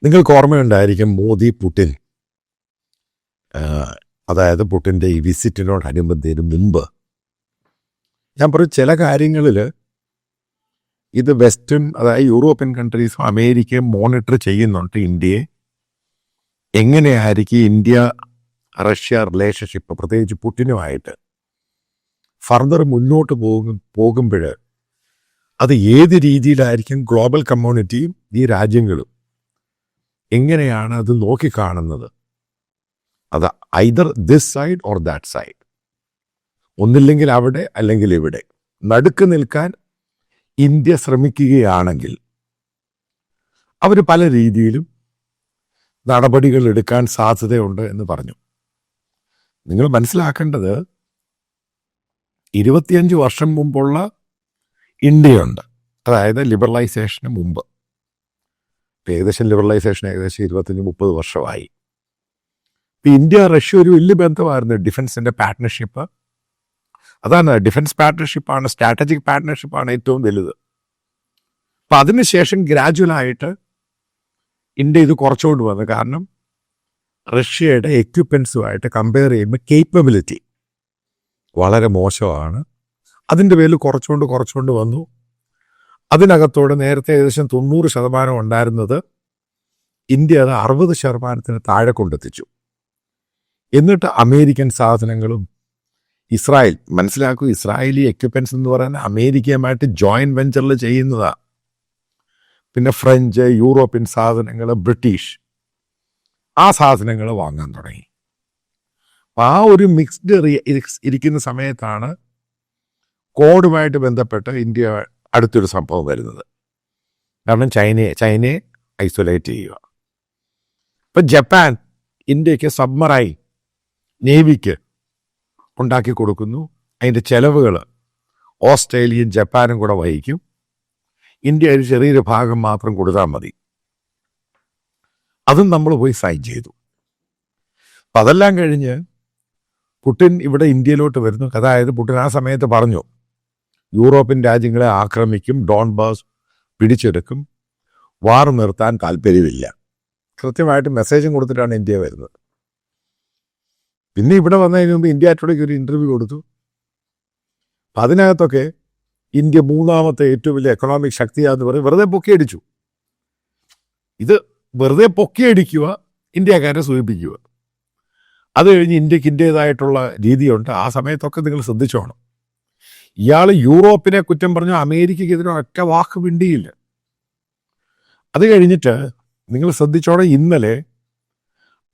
നിങ്ങൾക്ക് ഓർമ്മയുണ്ടായിരിക്കും മോദി പുടിൻ, അതായത് പുടിൻ്റെ ഈ വിസിറ്റിനോടനുബന്ധിന് മുമ്പ് ഞാൻ പറയും ചില കാര്യങ്ങളിൽ ഇത് വെസ്റ്റേൺ, അതായത് യൂറോപ്യൻ കൺട്രീസും അമേരിക്കയും മോണിറ്റർ ചെയ്യുന്നുണ്ട് ഇന്ത്യയെ. എങ്ങനെയായിരിക്കും ഇന്ത്യ റഷ്യ റിലേഷൻഷിപ്പ്, പ്രത്യേകിച്ച് പുടിനുമായിട്ട് ഫർദർ മുന്നോട്ട് പോകുമ്പോൾ അത് ഏത് രീതിയിലായിരിക്കും ഗ്ലോബൽ കമ്മ്യൂണിറ്റിയും ഈ രാജ്യങ്ങളും എങ്ങനെയാണ് അത് നോക്കിക്കാണുന്നത്. അത് either this side or that side, ഒന്നില്ലെങ്കിൽ അവിടെ അല്ലെങ്കിൽ ഇവിടെ നടുക്ക് നിൽക്കാൻ ഇന്ത്യ ശ്രമിക്കുകയാണെങ്കിൽ അവർ പല രീതിയിലും നടപടികൾ എടുക്കാൻ സാധ്യതയുണ്ട് എന്ന് പറഞ്ഞു. നിങ്ങൾ മനസ്സിലാക്കേണ്ടത് 25 വർഷം മുമ്പുള്ള ഇന്ത്യയുണ്ട്, അതായത് ലിബറലൈസേഷന് മുമ്പ്. ഏകദേശം ലിബറലൈസേഷൻ 25-30 വർഷമായി. ഇന്ത്യ റഷ്യ ഒരു വലിയ ബന്ധമായിരുന്നു. ഡിഫൻസിന്റെ പാർട്ട്ണർഷിപ്പ്, അതാണ് ഡിഫൻസ് പാർട്ട്ണർഷിപ്പാണ്, സ്ട്രാറ്റജിക് പാർട്ട്ണർഷിപ്പാണ് ഏറ്റവും വലുത്. അപ്പം അതിനുശേഷം ഗ്രാജുവലായിട്ട് ഇന്ത്യ ഇത് കുറച്ചുകൊണ്ട് വന്നു. കാരണം റഷ്യയുടെ എക്യുപ്മെൻസുമായിട്ട് കമ്പയർ ചെയ്യുമ്പോൾ കേപ്പബിലിറ്റി വളരെ മോശമാണ്. അതിൻ്റെ പേരിൽ കുറച്ചുകൊണ്ട് വന്നു. അതിനകത്തോടെ നേരത്തെ ഏകദേശം 90% ഉണ്ടായിരുന്നത് ഇന്ത്യ അത് 60% താഴെ കൊണ്ടെത്തിച്ചു. എന്നിട്ട് അമേരിക്കൻ സാധനങ്ങളും ഇസ്രായേൽ, മനസ്സിലാക്കൂ, ഇസ്രായേലി എക്യുപ്മെൻസ് എന്ന് പറയുന്നത് അമേരിക്കയുമായിട്ട് ജോയിൻറ്റ് വെഞ്ചറിൽ ചെയ്യുന്നതാണ്. പിന്നെ ഫ്രഞ്ച്, യൂറോപ്യൻ സാധനങ്ങൾ, ബ്രിട്ടീഷ്, ആ സാധനങ്ങൾ വാങ്ങാൻ തുടങ്ങി. അപ്പം ആ ഒരു മിക്സ്ഡ് ഇരിക്കുന്ന സമയത്താണ് കോഡുമായിട്ട് ബന്ധപ്പെട്ട് ഇന്ത്യ അടുത്തൊരു സംഭവം വരുന്നത്. കാരണം ചൈനയെ ഐസൊലേറ്റ് ചെയ്യുക. ഇപ്പം ജപ്പാൻ ഇന്ത്യക്ക് സബ്മറൈൻ നേവിക്ക് ഉണ്ടാക്കി കൊടുക്കുന്നു. അതിൻ്റെ ചെലവുകൾ ഓസ്ട്രേലിയയും ജപ്പാനും കൂടെ വഹിക്കും. ഇന്ത്യ ഒരു ചെറിയൊരു ഭാഗം മാത്രം കൊടുത്താൽ മതി. അതും നമ്മൾ പോയി സൈൻ ചെയ്തു. അപ്പം അതെല്ലാം കഴിഞ്ഞ് പുടിൻ ഇവിടെ ഇന്ത്യയിലോട്ട് വരുന്നു. അതായത് പുടിൻ ആ സമയത്ത് പറഞ്ഞു യൂറോപ്യൻ രാജ്യങ്ങളെ ആക്രമിക്കും, ഡോൺബാസ് പിടിച്ചെടുക്കും, വാർ നിർത്താൻ താല്പര്യമില്ല. കൃത്യമായിട്ട് മെസ്സേജും കൊടുത്തിട്ടാണ് ഇന്ത്യ വരുന്നത്. പിന്നെ ഇവിടെ വന്നതിന് മുമ്പ് ഇന്ത്യ ടുഡേക്ക് ഒരു ഇൻ്റർവ്യൂ കൊടുത്തു. അപ്പം അതിനകത്തൊക്കെ ഇന്ത്യ 3ാമത്തെ ഏറ്റവും വലിയ എക്കണോമിക് ശക്തിയാണെന്ന് പറഞ്ഞ് വെറുതെ പൊക്കിയടിച്ചു. ഇത് വെറുതെ പൊക്കിയടിക്കുക, ഇന്ത്യക്കാരെ സൂചിപ്പിക്കുക. അത് കഴിഞ്ഞ് ഇന്ത്യക്ക് ഇന്ത്യതായിട്ടുള്ള രീതിയുണ്ട്. ആ സമയത്തൊക്കെ നിങ്ങൾ ശ്രദ്ധിച്ചോണം, ഇയാൾ യൂറോപ്പിനെ കുറ്റം പറഞ്ഞു, അമേരിക്കയ്ക്കെതിരെ ഒറ്റ വാക്ക് മിണ്ടിയില്ല. അത് കഴിഞ്ഞിട്ട് നിങ്ങൾ ശ്രദ്ധിച്ചോണം, ഇന്നലെ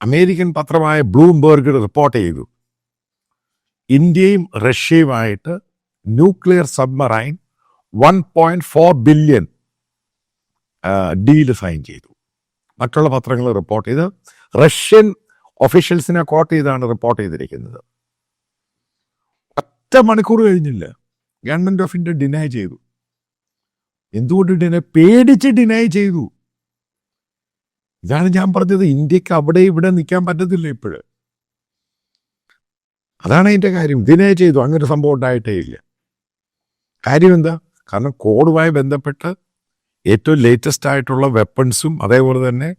അമേരിക്കൻ പത്രമായ ബ്ലൂംബെർഗ് റിപ്പോർട്ട് ചെയ്തു ഇന്ത്യയും റഷ്യയുമായിട്ട് nuclear submarine 1.4 billion deal sign ചെയ്തു. മറ്റുള്ള പത്രങ്ങൾ റിപ്പോർട്ട് ചെയ്ത് റഷ്യൻ ഒഫീഷ്യൽസിനെ കോട്ട് ചെയ്താണ് റിപ്പോർട്ട് ചെയ്തിരിക്കുന്നത്. 10 മണിക്കൂർ കഴിഞ്ഞില്ല, ഗവൺമെന്റ് ഓഫ് ഇന്ത്യ ഡിനൈ ചെയ്തു. എന്തുകൊണ്ട് പേടിച്ച് ഡിനൈ ചെയ്തു. ഇതാണ് ഞാൻ പറഞ്ഞത്, ഇന്ത്യക്ക് അവിടെ ഇവിടെ നിൽക്കാൻ പറ്റത്തില്ല ഇപ്പോഴ്. അതാണ് അതിൻ്റെ കാര്യം. ഡിനൈ ചെയ്തു, അങ്ങനെ സംഭവം ഉണ്ടായിട്ടേ ഇല്ല. കാര്യം എന്താ? കാരണം കോഡുമായി ബന്ധപ്പെട്ട് ഏറ്റവും ലേറ്റസ്റ്റ് ആയിട്ടുള്ള വെപ്പൺസും അതേപോലെ തന്നെ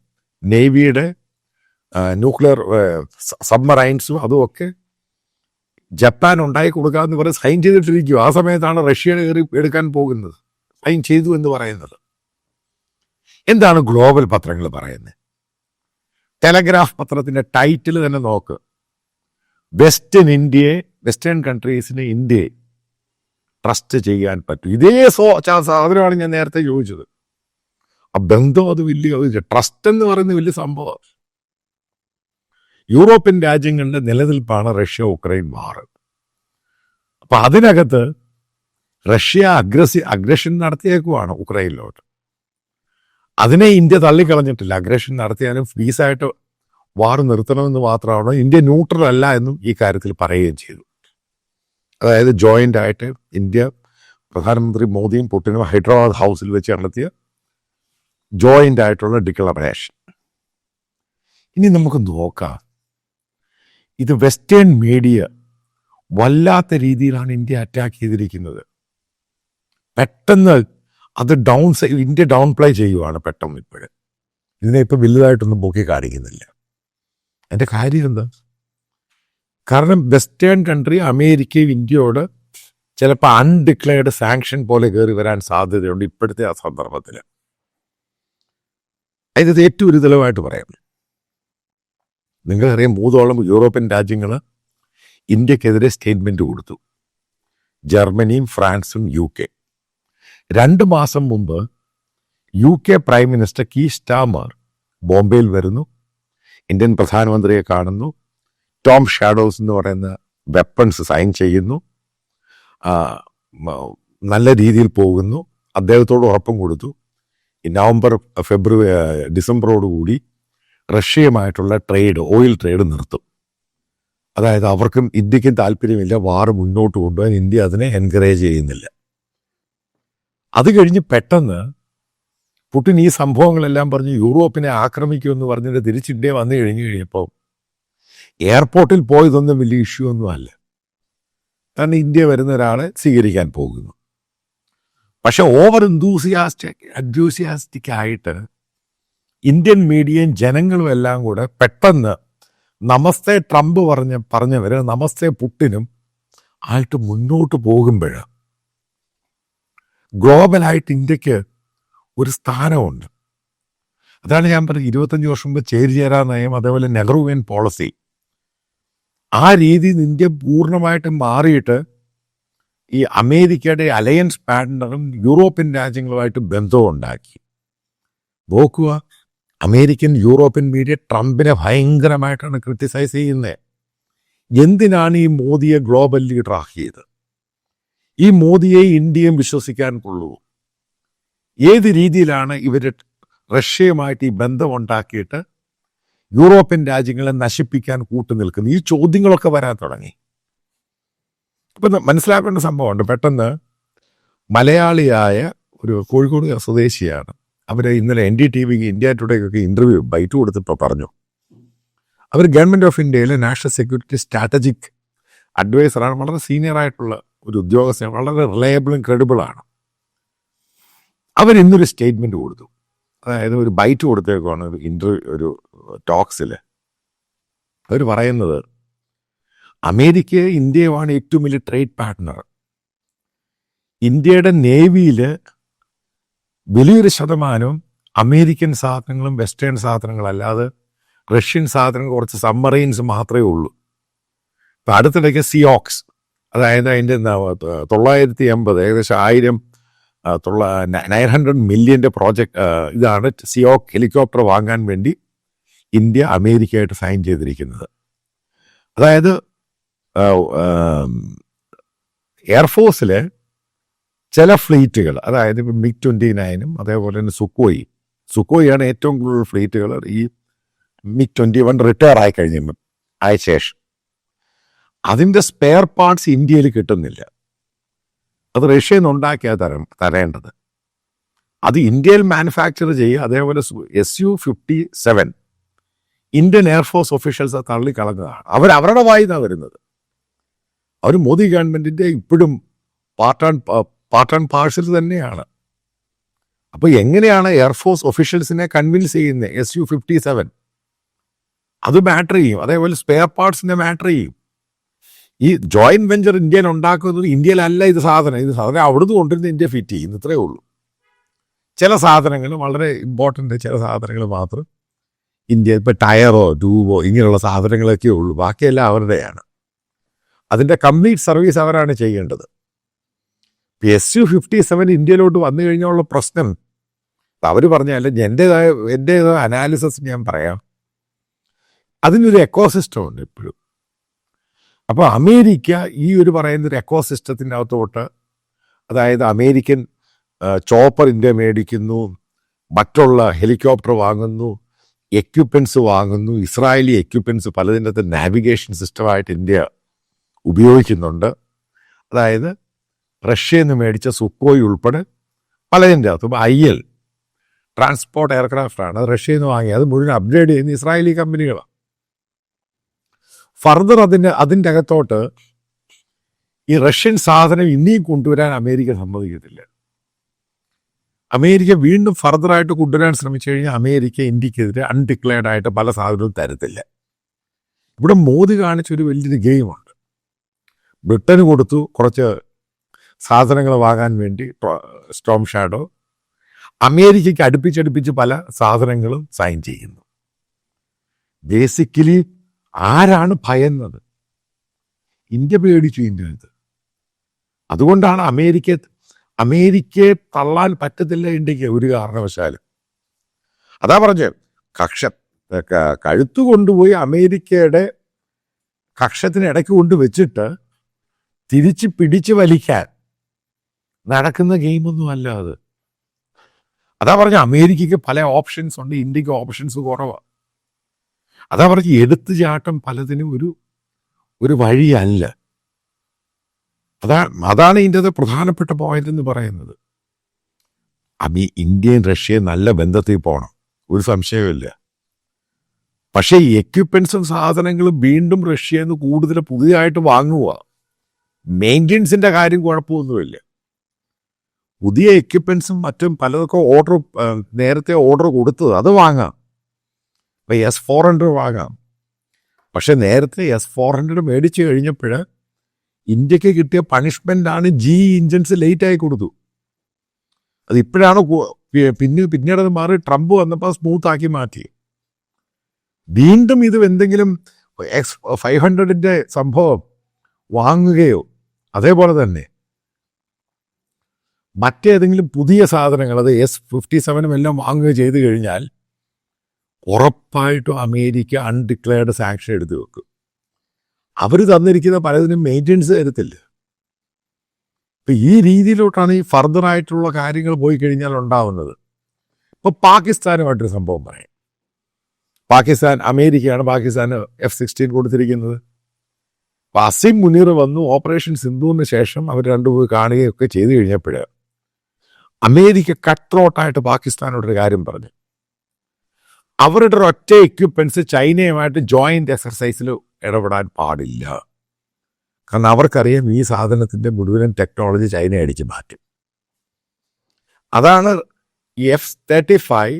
നേവിയുടെ ന്യൂക്ലിയർ സബ്മറൈൻസും അതുമൊക്കെ ജപ്പാൻ ഉണ്ടാക്കി കൊടുക്കാമെന്ന് പറഞ്ഞ് സൈൻ ചെയ്തിട്ടിരിക്കും. ആ സമയത്താണ് റഷ്യ കയറി എടുക്കാൻ പോകുന്നത്, സൈൻ ചെയ്തു എന്ന് പറയുന്നത്. എന്താണ് ഗ്ലോബൽ പത്രങ്ങൾ പറയുന്നത്? ടെലഗ്രാഫ് പത്രത്തിൻ്റെ ടൈറ്റിൽ തന്നെ നോക്ക്, വെസ്റ്റേൺ കൺട്രീസിന് ഇന്ത്യയെ ട്രസ്റ്റ് ചെയ്യാൻ പറ്റും. ഇതേ സാധനമാണ് ഞാൻ നേരത്തെ ചോദിച്ചത്. ആ ബന്ധം അത് വലിയ ട്രസ്റ്റ് എന്ന് പറയുന്ന വലിയ സംഭവം. യൂറോപ്യൻ രാജ്യങ്ങളുടെ നിലനിൽപ്പാണ് റഷ്യ ഉക്രൈൻ വാർ. അപ്പം അതിനകത്ത് റഷ്യ അഗ്രഷൻ നടത്തിയേക്കുവാണ് ഉക്രൈനിലോട്ട്. അതിനെ ഇന്ത്യ തള്ളിക്കളഞ്ഞിട്ടില്ല. അഗ്രഷൻ നടത്തിയാലും ഫീസായിട്ട് വാർ നിർത്തണമെന്ന് മാത്രമാണ്. ഇന്ത്യ ന്യൂട്രൽ അല്ല എന്നും ഈ കാര്യത്തിൽ പറയുകയും ചെയ്തു. അതായത് ജോയിൻ്റ് ആയിട്ട് ഇന്ത്യ, പ്രധാനമന്ത്രി മോദിയും പുടിനും ഹൈദരാബാദ് ഹൗസിൽ വെച്ച് നടത്തിയ ജോയിൻ്റ് ആയിട്ടുള്ള ഡിക്ലറേഷൻ. ഇനി നമുക്ക് നോക്കാം, ഇത് വെസ്റ്റേൺ മീഡിയ വല്ലാത്ത രീതിയിലാണ് ഇന്ത്യ അറ്റാക്ക് ചെയ്തിരിക്കുന്നത്. പെട്ടെന്ന് അത് ഇന്ത്യ ഡൗൺ പ്ലേ ചെയ്യുവാണ് പെട്ടെന്ന്. ഇപ്പോഴും ഇതിനെ ഇപ്പം വലുതായിട്ടൊന്നും പൊക്കി കാണിക്കുന്നില്ല. എൻ്റെ കാര്യം എന്താ? കാരണം വെസ്റ്റേൺ കൺട്രി അമേരിക്കയും ഇന്ത്യയോട് ചിലപ്പോൾ അൺഡിക്ലെയർഡ് സാങ്ഷൻ പോലെ കയറി വരാൻ സാധ്യതയുണ്ട് ഇപ്പോഴത്തെ ആ സന്ദർഭത്തിൽ. അതിനകത്ത് ഏറ്റവും ഒരു തെളിവായിട്ട് പറയാം, നിങ്ങൾക്കറിയാം 3 യൂറോപ്യൻ രാജ്യങ്ങൾ ഇന്ത്യക്കെതിരെ സ്റ്റേറ്റ്മെൻറ്റ് കൊടുത്തു. ജർമ്മനിയും ഫ്രാൻസും UK. 2 മാസം മുമ്പ് UK prime minister Keir Starmer ബോംബെയിൽ വരുന്നു, ഇന്ത്യൻ പ്രധാനമന്ത്രിയെ കാണുന്നു, ടോം ഷാഡോസ് എന്ന് പറയുന്ന വെപ്പൺസ് സൈൻ ചെയ്യുന്നു, നല്ല രീതിയിൽ പോകുന്നു. അദ്ദേഹത്തോട് ഉറപ്പും കൊടുത്തു ഈ ഡിസംബറോടുകൂടി റഷ്യയുമായിട്ടുള്ള ട്രേഡ്, ഓയിൽ ട്രേഡ് നിർത്തും. അതായത് അവർക്കും ഇന്ത്യക്കും താല്പര്യമില്ല വാർ മുന്നോട്ട് കൊണ്ടുപോകാൻ, ഇന്ത്യ അതിനെ എൻകറേജ് ചെയ്യുന്നില്ല. അത് കഴിഞ്ഞ് പെട്ടെന്ന് പുടിൻ ഈ സംഭവങ്ങളെല്ലാം പറഞ്ഞ് യൂറോപ്പിനെ ആക്രമിക്കുമെന്ന് പറഞ്ഞിട്ട് തിരിച്ച് ഇന്ത്യ വന്നു കഴിഞ്ഞപ്പോൾ എയർപോർട്ടിൽ പോയതൊന്നും വലിയ ഇഷ്യൂ ഒന്നും അല്ല. കാരണം ഇന്ത്യ വരുന്ന ഒരാളെ സ്വീകരിക്കാൻ പോകുന്നു. പക്ഷെ ഓവർ അഡ്യൂസിയാസ്റ്റിക് ആയിട്ട് ഇന്ത്യൻ മീഡിയയും ജനങ്ങളും എല്ലാം കൂടെ പെട്ടെന്ന് നമസ്തേ ട്രംപ് പറഞ്ഞവര് നമസ്തേ പുടിനും ആയിട്ട് മുന്നോട്ട് പോകുമ്പോൾ ഗ്ലോബലായിട്ട് ഇന്ത്യക്ക് ഒരു സ്ഥാനമുണ്ട്. അതാണ് ഞാൻ പറഞ്ഞത്, 25 വർഷം മുമ്പ് ചേരിചേരാ നയം, അതേപോലെ നെഹ്റുവിയൻ പോളിസി, ആ രീതിയിൽ ഇന്ത്യ പൂർണ്ണമായിട്ടും മാറിയിട്ട് ഈ അമേരിക്കയുടെ അലയൻസ് പാർട്ട്ണറും യൂറോപ്യൻ രാജ്യങ്ങളുമായിട്ട് ബന്ധമുണ്ടാക്കി. നോക്കുക, അമേരിക്കൻ യൂറോപ്യൻ മീഡിയ ട്രംപിനെ ഭയങ്കരമായിട്ടാണ് ക്രിറ്റിസൈസ് ചെയ്യുന്നത്. എന്തിനാണ് ഈ മോദിയെ ഗ്ലോബൽ ലീഡർ ആക്കിയത്? ഈ മോദിയെ ഇന്ത്യയും വിശ്വസിക്കാൻ കൊള്ളൂ? ഏത് രീതിയിലാണ് ഇവർ റഷ്യയുമായിട്ട് ഈ ബന്ധമുണ്ടാക്കിയിട്ട് യൂറോപ്യൻ രാജ്യങ്ങളെ നശിപ്പിക്കാൻ കൂട്ടുനിൽക്കുന്നത്? ഈ ചോദ്യങ്ങളൊക്കെ വരാൻ തുടങ്ങി. ഇപ്പം മനസ്സിലാക്കേണ്ട സംഭവമുണ്ട്. പെട്ടെന്ന് മലയാളിയായ ഒരു കോഴിക്കോട് സ്വദേശിയാണ്, അവർ ഇന്നലെ NDTV ഇന്ത്യ ടുഡേക്കൊക്കെ ഇൻ്റർവ്യൂ ബൈറ്റ് കൊടുത്തപ്പോൾ പറഞ്ഞു, അവർ ഗവൺമെൻറ് ഓഫ് ഇന്ത്യയിലെ നാഷണൽ സെക്യൂരിറ്റി സ്ട്രാറ്റജിക് അഡ്വൈസറാണ്. വളരെ സീനിയർ ആയിട്ടുള്ള ഒരു ഉദ്യോഗസ്ഥൻ, വളരെ റിലയബിളും ക്രെഡിബിളാണ്. അവരിന്നൊരു സ്റ്റേറ്റ്മെൻറ്റ് കൊടുത്തു. അതായത് ഒരു ബൈറ്റ് കൊടുത്തേക്കാണ് ഒരു ടോക്സിൽ. അവർ പറയുന്നത് അമേരിക്ക ഇന്ത്യയുമാണ് ഏറ്റവും വലിയ ട്രേഡ് പാർട്ട്ണർ. ഇന്ത്യയുടെ നേവിയിൽ വലിയൊരു ശതമാനവും അമേരിക്കൻ സാധനങ്ങളും വെസ്റ്റേൺ സാധനങ്ങളല്ലാതെ റഷ്യൻ സാധനങ്ങൾ, കുറച്ച് സബ്മറൈൻസ് മാത്രമേ ഉള്ളൂ. ഇപ്പം അടുത്തിടയ്ക്ക് സിയോക്സ്, അതായത് അതിൻ്റെ 980 ഏകദേശം 900 മില്യൻ്റെ പ്രോജക്റ്റ്, ഇതാണ് സിയോക്ക് ഹെലികോപ്റ്റർ വാങ്ങാൻ വേണ്ടി ഇന്ത്യ അമേരിക്കയായിട്ട് സൈൻ ചെയ്തിരിക്കുന്നത്. അതായത് എയർഫോഴ്സിലെ ചില ഫ്ലീറ്റുകൾ, അതായത് MiG-29 അതേപോലെ തന്നെ സുക്കോയിയാണ് ഏറ്റവും കൂടുതൽ ഫ്ലീറ്റുകൾ ഈ MiG-21 റിട്ടയർ ആയ ശേഷം അതിൻ്റെ സ്പെയർ പാർട്സ് ഇന്ത്യയിൽ കിട്ടുന്നില്ല. അത് റഷ്യയിൽ നിന്ന് ഉണ്ടാക്കിയാൽ തരേണ്ടത്. അത് ഇന്ത്യയിൽ മാനുഫാക്ചർ ചെയ്യുക. അതേപോലെ Su-57 ഇന്ത്യൻ എയർഫോഴ്സ് ഒഫീഷ്യൽസ് തള്ളിക്കളഞ്ഞതാണ്. അവരുടെ വായിന്നാണ് വരുന്നത്. അവർ മോദി ഗവൺമെൻറ്റിൻ്റെ ഇപ്പോഴും പാർട്ട് ആൻഡ് പാർസൽ തന്നെയാണ്. അപ്പോൾ എങ്ങനെയാണ് എയർഫോഴ്സ് ഒഫീഷ്യൽസിനെ കൺവിൻസ് ചെയ്യുന്നത്? Su-57 അത് മാറ്റർ ചെയ്യും. അതേപോലെ സ്പെയർ പാർട്സിനെ മാറ്റർ ചെയ്യും. ഈ ജോയിൻറ്റ് വെഞ്ചർ ഇന്ത്യയിൽ ഉണ്ടാക്കുന്നത് ഇന്ത്യയിലല്ല. ഇത് സാധനം അവിടുന്ന് കൊണ്ടിരുന്ന് ഇന്ത്യ ഫിറ്റ് ചെയ്യും. ഇത്രയേ ഉള്ളൂ. ചില സാധനങ്ങൾ, വളരെ ഇമ്പോർട്ടൻ്റ് ചില സാധനങ്ങൾ മാത്രം ഇന്ത്യ, ഇപ്പോൾ ടയറോ ട്യൂബോ ഇങ്ങനെയുള്ള സാധനങ്ങളൊക്കെ ഉള്ളൂ. ബാക്കിയെല്ലാം അവരുടെയാണ്. അതിൻ്റെ കംപ്ലീറ്റ് സർവീസ് അവരാണ് ചെയ്യേണ്ടത്. Su-57 ഇന്ത്യയിലോട്ട് വന്നു കഴിഞ്ഞുള്ള പ്രശ്നം അവർ പറഞ്ഞാൽ എൻ്റേതായ അനാലിസിസ് ഞാൻ പറയാം. അതിനൊരു എക്കോസിസ്റ്റം ഉണ്ട് എപ്പോഴും. അപ്പോൾ അമേരിക്ക ഈ ഒരു പറയുന്നൊരു എക്കോസിസ്റ്റത്തിൻ്റെ അകത്തോട്ട്, അതായത് അമേരിക്കൻ ചോപ്പർ ഇന്ത്യ മേടിക്കുന്നു, മറ്റുള്ള ഹെലികോപ്റ്റർ വാങ്ങുന്നു, എക്യുപ്മെൻറ്റ്സ് വാങ്ങുന്നു, ഇസ്രായേലി എക്യുപ്മെൻറ്റ്സ് പലതിൻ്റെ അകത്ത് നാവിഗേഷൻ സിസ്റ്റമായിട്ട് ഇന്ത്യ ഉപയോഗിക്കുന്നുണ്ട്. അതായത് റഷ്യയിൽ നിന്ന് മേടിച്ച സുക്കോയ് ഉൾപ്പെടെ പലതിൻ്റെ അകത്തും IL ട്രാൻസ്പോർട്ട് എയർക്രാഫ്റ്റാണ് റഷ്യയിൽ നിന്ന് വാങ്ങി. അത് മുഴുവൻ അപ്ഗ്രേഡ് ചെയ്യുന്ന ഇസ്രായേലി കമ്പനികളാണ്. ഫർദർ അതിൻ്റെ അകത്തോട്ട് ഈ റഷ്യൻ സാധനം ഇനിയും കൊണ്ടുവരാൻ അമേരിക്ക സമ്മതിക്കത്തില്ല. അമേരിക്ക വീണ്ടും ഫർദറായിട്ട് കൊണ്ടുവരാൻ ശ്രമിച്ചു കഴിഞ്ഞാൽ അമേരിക്ക ഇന്ത്യക്കെതിരെ അൺഡിക്ലെയർഡ് ആയിട്ട് പല സാധനവും തരത്തില്ല. ഇവിടെ മോദി കാണിച്ചൊരു വലിയൊരു ഗെയിമുണ്ട്. ബ്രിട്ടന് കൊടുത്തു കുറച്ച് സാധനങ്ങൾ വാങ്ങാൻ വേണ്ടി സ്റ്റോം ഷാഡോ, അമേരിക്കയ്ക്ക് അടുപ്പിച്ചടുപ്പിച്ച് പല സാധനങ്ങളും സൈൻ ചെയ്യുന്നു. ബേസിക്കലി ആരാണ് ഭയന്നത്? ഇന്ത്യ പേടിച്ചു ഇന്ത്യക്ക്. അതുകൊണ്ടാണ് അമേരിക്കയെ തള്ളാൻ പറ്റത്തില്ല ഇന്ത്യക്ക് ഒരു കാരണവശാലും. അതാ പറഞ്ഞത്, കഴുത്തു കൊണ്ടുപോയി അമേരിക്കയുടെ കക്ഷത്തിന് ഇടയ്ക്ക് കൊണ്ടുവച്ചിട്ട് തിരിച്ച് പിടിച്ച് വലിക്കാൻ നടക്കുന്ന ഗെയിമൊന്നും അല്ല അത്. അതാ പറഞ്ഞ അമേരിക്കയ്ക്ക് പല ഓപ്ഷൻസ് ഉണ്ട്, ഇന്ത്യക്ക് ഓപ്ഷൻസ് കുറവാണ്. അതാ പറഞ്ഞ എടുത്തു ചാട്ടം പലതിനും ഒരു വഴിയല്ല. അതാണ് ഇതിൻ്റെ പ്രധാനപ്പെട്ട പോയിന്റ് എന്ന് പറയുന്നത്. ഇന്ത്യയും റഷ്യയും നല്ല ബന്ധത്തിൽ പോകണം, ഒരു സംശയമില്ല. പക്ഷേ ഈ എക്യുപ്മെന്റ്സും സാധനങ്ങളും വീണ്ടും റഷ്യയിൽ നിന്ന് കൂടുതൽ പുതിയതായിട്ട് വാങ്ങുക. മെയിൻ്റെനൻസിൻ്റെ കാര്യം കുഴപ്പമൊന്നുമില്ല. പുതിയ എക്യുപ്മെന്റ്സും മറ്റും പലതൊക്കെ നേരത്തെ ഓർഡർ കൊടുത്തത് അത് വാങ്ങാം. ഇപ്പം S-400 വാങ്ങാം. പക്ഷെ നേരത്തെ S-400 മേടിച്ചു കഴിഞ്ഞപ്പോൾ ഇന്ത്യക്ക് കിട്ടിയ പണിഷ്മെൻ്റാണ് എഞ്ചിൻസ് ലേറ്റായി കൊടുത്തു. അതിപ്പോഴാണ് പിന്നീട് അത് മാറി ട്രംപ് വന്നപ്പോൾ സ്മൂത്താക്കി മാറ്റി. വീണ്ടും ഇത് എന്തെങ്കിലും S-500 സംഭവം വാങ്ങുകയോ അതേപോലെ തന്നെ മറ്റേതെങ്കിലും പുതിയ സാധനങ്ങൾ, അത് S-57 എല്ലാം വാങ്ങുകയോ ചെയ്തു കഴിഞ്ഞാൽ ഉറപ്പായിട്ടും അമേരിക്ക അൺഡിക്ലെയർഡ് സാങ്ഷൻ എടുത്തു വെക്കും. അവർ തന്നിരിക്കുന്ന പലതിനും മെയിൻ്റെനൻസ് തരത്തില്ല. ഇപ്പം ഈ രീതിയിലോട്ടാണ് ഈ ഫർദറായിട്ടുള്ള കാര്യങ്ങൾ പോയി കഴിഞ്ഞാൽ ഉണ്ടാവുന്നത്. ഇപ്പോൾ പാകിസ്ഥാനുമായിട്ടൊരു സംഭവം പറയാം. അമേരിക്കയാണ് പാകിസ്ഥാന് F-16 കൊടുത്തിരിക്കുന്നത്. അപ്പം അസിം മുനീർ വന്നു ഓപ്പറേഷൻ സിന്ധുവിന് ശേഷം അവർ രണ്ടുപോയി കാണുകയൊക്കെ ചെയ്തു കഴിഞ്ഞപ്പോൾ അമേരിക്ക കട്ട്റോട്ടായിട്ട് പാകിസ്ഥാനോടൊരു കാര്യം പറഞ്ഞു. അവരുടെ ഒറ്റ എക്യുപ്മെന്റ്സ് ചൈനയുമായിട്ട് ജോയിന്റ് എക്സർസൈസിൽ ഇടപെടാൻ പാടില്ല. കാരണം അവർക്കറിയാം ഈ സാധനത്തിൻ്റെ മുഴുവൻ ടെക്നോളജി ചൈന അടിച്ച് മാറ്റും. അതാണ് F-35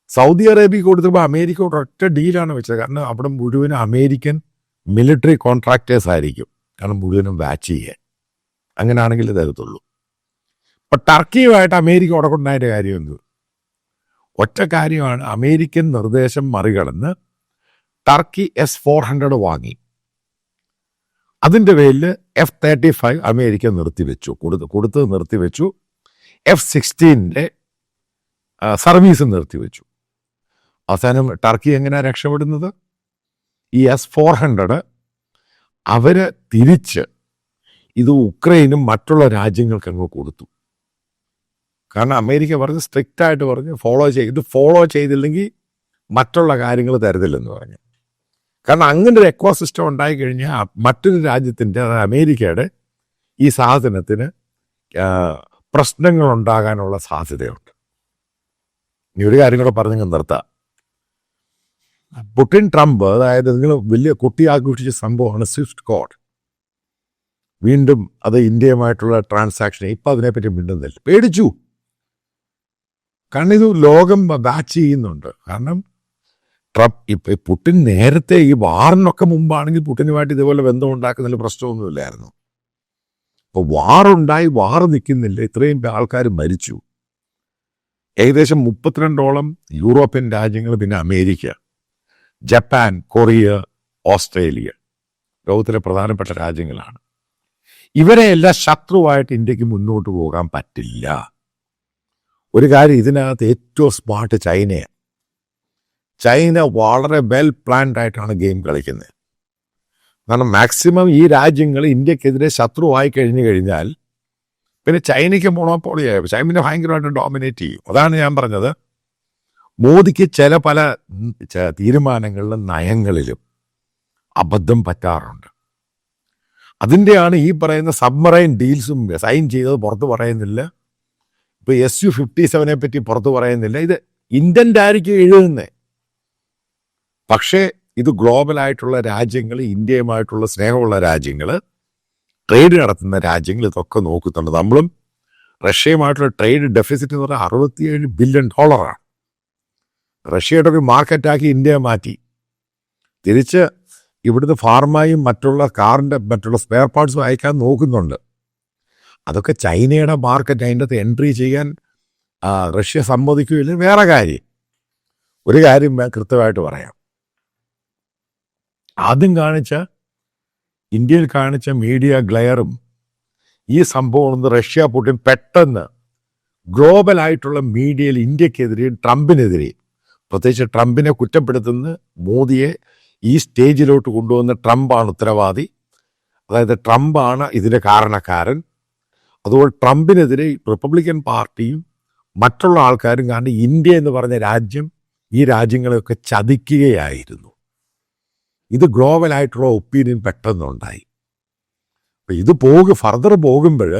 സൗദി അറേബ്യക്ക് കൊടുത്തപ്പോൾ അമേരിക്ക ഒരൊറ്റ ഡീലാണ് വെച്ചത്. കാരണം അവിടെ മുഴുവനും അമേരിക്കൻ മിലിറ്ററി കോൺട്രാക്ടേഴ്സ് ആയിരിക്കും, കാരണം മുഴുവനും വാച്ച് ചെയ്യാൻ. അങ്ങനെയാണെങ്കിൽ തരത്തുള്ളൂ. അപ്പം ടർക്കിയുമായിട്ട് അമേരിക്ക ഉടക്കുണ്ടായ കാര്യം എന്ത്? ഒറ്റ കാര്യമാണ്, അമേരിക്കൻ നിർദ്ദേശം മറികടന്ന് ടർക്കി S-400 വാങ്ങി. അതിൻ്റെ പേരിൽ F-35 അമേരിക്ക നിർത്തിവെച്ചു, കൊടുത്ത് നിർത്തിവെച്ചു. F-16 സർവീസ് നിർത്തിവെച്ചു. അവസാനം ടർക്കി എങ്ങനെയാണ് രക്ഷപ്പെടുന്നത്? ഈ S-400 അവര് തിരിച്ച് ഇത് ഉക്രൈനും മറ്റുള്ള രാജ്യങ്ങൾക്ക് അങ്ങ് കൊടുത്തു. കാരണം അമേരിക്ക പറഞ്ഞ് സ്ട്രിക്റ്റായിട്ട് പറഞ്ഞ് ഫോളോ ചെയ്തില്ലെങ്കിൽ മറ്റുള്ള കാര്യങ്ങൾ തരത്തില്ലെന്ന് പറഞ്ഞു. കാരണം അങ്ങനെ ഒരു എക്കോസിസ്റ്റം ഉണ്ടായിക്കഴിഞ്ഞാൽ മറ്റൊരു രാജ്യത്തിൻ്റെ, അതായത് അമേരിക്കയുടെ ഈ സാധനത്തിന് പ്രശ്നങ്ങൾ ഉണ്ടാകാനുള്ള സാധ്യതയുണ്ട്. ഇനി ഒരു കാര്യം കൂടെ പറഞ്ഞ് നിർത്താം. പുടിൻ ട്രംപ്, അതായത് നിങ്ങൾ വലിയ കുട്ടി ആഘോഷിച്ച സംഭവമാണ് സ്വിഫ്റ്റ് കോഡ്. വീണ്ടും അത് ഇന്ത്യയുമായിട്ടുള്ള ട്രാൻസാക്ഷൻ ഇപ്പം അതിനെപ്പറ്റി മിണ്ടുന്നില്ല. പേടിച്ചു. കാരണം ഇത് ലോകം വാച്ച് ചെയ്യുന്നുണ്ട്. കാരണം പുടിൻ നേരത്തെ ഈ വാറിനൊക്കെ മുമ്പാണെങ്കിൽ പുടിനുമായിട്ട് ഇതുപോലെ ബന്ധം ഉണ്ടാക്കുന്നതിൽ പ്രശ്നമൊന്നുമില്ലായിരുന്നു. അപ്പോൾ വാറുണ്ടായി, വാറ് നിൽക്കുന്നില്ല, ഇത്രയും ആൾക്കാർ മരിച്ചു. ഏകദേശം 32ഓളം യൂറോപ്യൻ രാജ്യങ്ങൾ, പിന്നെ അമേരിക്ക, ജപ്പാൻ, കൊറിയ, ഓസ്ട്രേലിയ ലോകത്തിലെ പ്രധാനപ്പെട്ട രാജ്യങ്ങളാണ്. ഇവരെയെല്ലാം ശത്രുവായിട്ട് ഇന്ത്യക്ക് മുന്നോട്ട് പോകാൻ പറ്റില്ല. ഒരു കാര്യം, ഇതിനകത്ത് ഏറ്റവും സ്മാർട്ട് ചൈനയാണ്. ചൈന വളരെ വെൽ പ്ലാൻഡ് ആയിട്ടാണ് ഗെയിം കളിക്കുന്നത്. കാരണം മാക്സിമം ഈ രാജ്യങ്ങൾ ഇന്ത്യക്കെതിരെ ശത്രുവായി കഴിഞ്ഞാൽ പിന്നെ ചൈനയ്ക്ക് മൊണോപ്പോളിയായി, ചൈന ഭയങ്കരമായിട്ട് ഡോമിനേറ്റ് ചെയ്യും. അതാണ് ഞാൻ പറഞ്ഞത്, മോദിക്ക് പല തീരുമാനങ്ങളിലും നയങ്ങളിലും അബദ്ധം പറ്റാറുണ്ട്. അതിൻ്റെയാണ് ഈ പറയുന്ന സബ്മറൈൻ ഡീൽസും സൈൻ ചെയ്തത് പുറത്ത് പറയുന്നില്ല. ഇപ്പോൾ Su-57 പറ്റി പുറത്ത് പറയുന്നില്ല. ഇത് ഇന്ത്യൻ്റെ ആയിരിക്കും എഴുതുന്നത്. പക്ഷേ ഇത് ഗ്ലോബലായിട്ടുള്ള രാജ്യങ്ങൾ, ഇന്ത്യയുമായിട്ടുള്ള സ്നേഹമുള്ള രാജ്യങ്ങൾ, ട്രേഡ് നടത്തുന്ന രാജ്യങ്ങൾ ഇതൊക്കെ നോക്കുന്നുണ്ട്. നമ്മളും റഷ്യയുമായിട്ടുള്ള ട്രേഡ് ഡെഫിസിറ്റ് എന്ന് പറഞ്ഞാൽ $67 ബില്യൺ. റഷ്യയുടെ ഒരു മാർക്കറ്റാക്കി ഇന്ത്യ മാറ്റി. തിരിച്ച് ഇവിടുന്ന് ഫാർമയും മറ്റുള്ള സ്പെയർ പാർട്സും അയക്കാൻ നോക്കുന്നുണ്ട്. അതൊക്കെ ചൈനയുടെ മാർക്കറ്റ്, അതിൻ്റെ അകത്ത് എൻട്രി ചെയ്യാൻ റഷ്യ സമ്മതിക്കുകയില്ല. വേറെ കാര്യം, ഒരു കാര്യം കൃത്യമായിട്ട് പറയാം. ആദ്യം ഇന്ത്യയിൽ കാണിച്ച മീഡിയ ഗ്ലെയറും ഈ സംഭവം ഒന്ന് റഷ്യ പുടിൻ പെട്ടെന്ന് ഗ്ലോബലായിട്ടുള്ള മീഡിയയിൽ ഇന്ത്യക്കെതിരെയും ട്രംപിനെതിരെയും, പ്രത്യേകിച്ച് ട്രംപിനെ കുറ്റപ്പെടുത്തുന്ന മോദിയെ ഈ സ്റ്റേജിലോട്ട് കൊണ്ടുവന്ന ട്രംപാണ് ഉത്തരവാദി, അതായത് ട്രംപാണ് ഇതിൻ്റെ കാരണക്കാരൻ. അതുകൊണ്ട് ട്രംപിനെതിരെ റിപ്പബ്ലിക്കൻ പാർട്ടിയും മറ്റുള്ള ആൾക്കാരും, കാരണം ഇന്ത്യ എന്ന് പറഞ്ഞ രാജ്യം ഈ രാജ്യങ്ങളെയൊക്കെ ചതിക്കുകയായിരുന്നു. ഇത് ഗ്ലോബലായിട്ടുള്ള ഒപ്പീനിയൻ പെട്ടെന്നുണ്ടായി. അപ്പം ഇത് ഫർദർ പോകുമ്പോൾ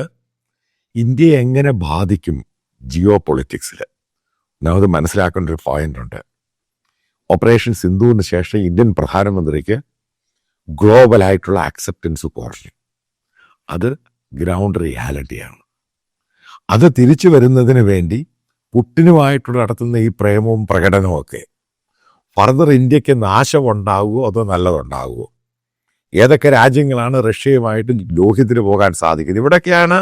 ഇന്ത്യയെ എങ്ങനെ ബാധിക്കും ജിയോ പൊളിറ്റിക്സിൽ? അത് മനസ്സിലാക്കേണ്ട ഒരു പോയിന്റ് ഉണ്ട്. ഓപ്പറേഷൻ സിന്ധുവിന് ശേഷം ഇന്ത്യൻ പ്രധാനമന്ത്രിക്ക് ഗ്ലോബലായിട്ടുള്ള അക്സെപ്റ്റൻസ് കുറഞ്ഞു. അത് ഗ്രൗണ്ട് റിയാലിറ്റിയാണ്. അത് തിരിച്ചു വരുന്നതിന് വേണ്ടി പുട്ടിനുമായിട്ടുള്ള നടത്തുന്ന ഈ പ്രേമവും പ്രകടനവും ഒക്കെ ഫർദർ ഇന്ത്യക്ക് നാശമുണ്ടാകുമോ അതോ നല്ലതുണ്ടാകുമോ? ഏതൊക്കെ രാജ്യങ്ങളാണ് റഷ്യയുമായിട്ട് ലോഹ്യത്തിന് പോകാൻ സാധിക്കുന്നത്? ഇവിടൊക്കെയാണ്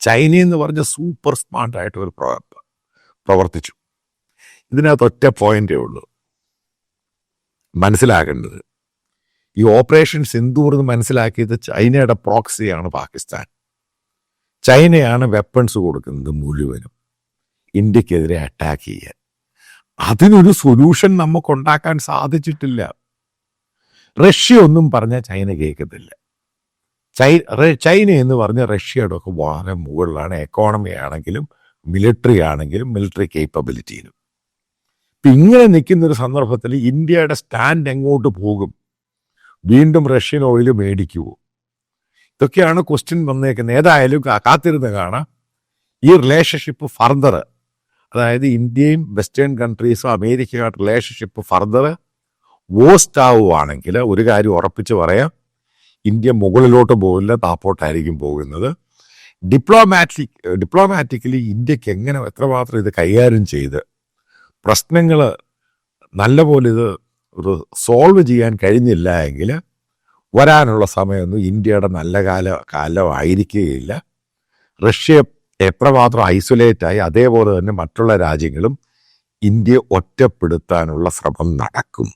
ചൈന എന്ന് പറഞ്ഞ സൂപ്പർ സ്മാർട്ടായിട്ട് ഒരു പ്രവർത്തിച്ചു. ഇതിനകത്ത് ഒറ്റ പോയിന്റേ ഉള്ളൂ മനസ്സിലാക്കേണ്ടത്. ഈ ഓപ്പറേഷൻ സിന്ദൂർ എന്ന് മനസ്സിലാക്കിയത് ചൈനയുടെ പ്രോക്സിയാണ് പാകിസ്ഥാൻ. ചൈനയാണ് വെപ്പൺസ് കൊടുക്കുന്നത് മുഴുവനും ഇന്ത്യക്കെതിരെ അറ്റാക്ക് ചെയ്യാൻ. അതിനൊരു സൊല്യൂഷൻ നമുക്കുണ്ടാക്കാൻ സാധിച്ചിട്ടില്ല. റഷ്യ ഒന്നും പറഞ്ഞാൽ ചൈന കേൾക്കത്തില്ല. ചൈന എന്ന് പറഞ്ഞ റഷ്യയുടെ ഒക്കെ വളരെ മുകളിലാണ്, എക്കോണമി ആണെങ്കിലും മിലിറ്ററി കേപ്പബിലിറ്റിയിലും. ഇപ്പം ഇങ്ങനെ നിൽക്കുന്നൊരു സന്ദർഭത്തിൽ ഇന്ത്യയുടെ സ്റ്റാൻഡ് എങ്ങോട്ട് പോകും? വീണ്ടും റഷ്യൻ ഓയിൽ മേടിക്കുമോ? ഇതൊക്കെയാണ് ക്വസ്റ്റ്യൻ വന്നേക്കുന്നത്. ഏതായാലും കാത്തിരുന്ന് കാണാം ഈ റിലേഷൻഷിപ്പ് ഫർദർ, അതായത് ഇന്ത്യയും വെസ്റ്റേൺ കൺട്രീസും അമേരിക്കയുമായിട്ട് റിലേഷൻഷിപ്പ് ഫർദർ വേസ്റ്റ് ആവുകയാണെങ്കിൽ ഒരു കാര്യം ഉറപ്പിച്ച് പറയാം, ഇന്ത്യ മുകളിലോട്ട് പോകില്ല, താപ്പോട്ടായിരിക്കും പോകുന്നത്. ഡിപ്ലോമാറ്റിക്കലി ഇന്ത്യക്ക് എത്രമാത്രം ഇത് കൈകാര്യം ചെയ്ത് പ്രശ്നങ്ങൾ നല്ലപോലെ ഇത് ഒരു സോൾവ് ചെയ്യാൻ കഴിഞ്ഞില്ല എങ്കിൽ വരാനുള്ള സമയമൊന്നും ഇന്ത്യയുടെ നല്ല കാലമായിരിക്കുകയില്ല. റഷ്യ എത്രമാത്രം ഐസൊലേറ്റായി അതേപോലെ തന്നെ മറ്റുള്ള രാജ്യങ്ങളും ഇന്ത്യയെ ഒറ്റപ്പെടുത്താനുള്ള ശ്രമം നടക്കും.